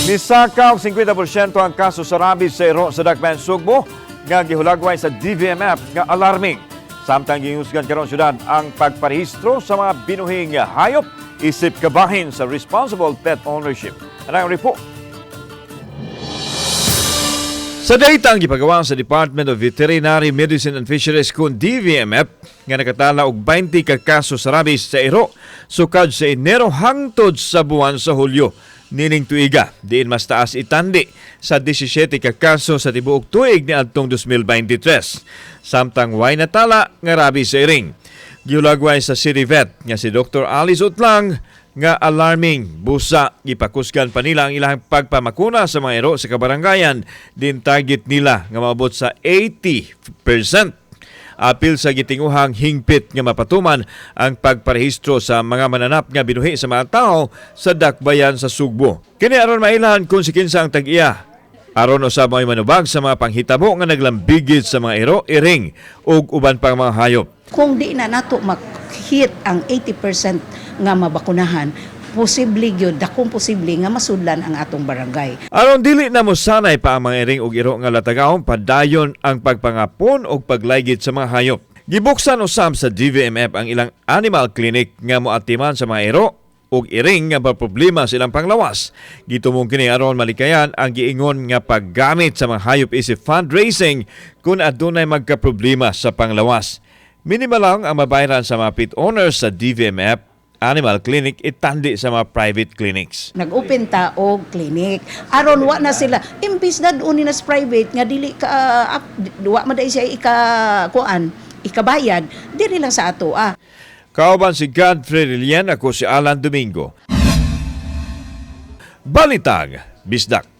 Misaka og 50% ang kaso sa rabies sa iro sa Dakbayan, Sugbo nga gihulagway sa DVMF nga alarming. Samtang gihusgan karon syudad ang pagparehistro sa mga binuhing hayop isip kabahin sa responsible pet ownership. Anong report? Sa data ang gipagawa sa Department of Veterinary Medicine and Fisheries kung DVMF nga nakatala og 20 ka kaso sa rabies sa iro sukad sa Enero hangtod sa buwan sa Hulyo. Nining tuiga, diin mas taas itandi sa 17 ka kaso sa tibuok tuig ni adtong 2023. Samtang way natala nga rabies sa iring. Giulagway sa City Vet nga si Dr. Alice Utlang nga alarming busa ipakusgan pa nila ang ilang pagpamakuna sa mga iro sa kabarangayan din target nila nga maabot sa 80%. Apil sa gitinguhang hingpit nga mapatuman ang pagparehistro sa mga mananap nga binuhi sa mga tao sa Dakbayan sa Sugbo. Kini aron mailahan kung si kinsa ang tag-iya. Aron usab may manubag sa mga panghitabo nga naglambigit sa mga iro, iring ug uban pang mga hayop. Kung di na nato mag-hit ang 80% nga mabakunahan, posible gyud, dakong posible nga masudlan ang atong barangay. Aron dili na mo sanay pa ang mga iring ug iro nga latagawon, padayon ang pagpangapon ug paglaygit sa mga hayop. Gibuksan usab sa DVMF ang ilang animal clinic nga moatiman sa mga iro ug iring nga problema sa ilang panglawas. Gitumong kini aron malikayan ang giingon nga paggamit sa mga hayop isip fundraising kung adunay magkaproblema sa panglawas. Minimal lang ang mabayaran sa mga pet owners sa DVMF Animal Clinic itandi sa mga private clinics. Nag-open ta og clinic. Aron wa na sila imbis na doon na sa private nga dili ka wa man dai siya ikabayad, dili lang sa ato Kauban si Godfrey Rillian, ako si Alan Domingo. Balitang Bisdak.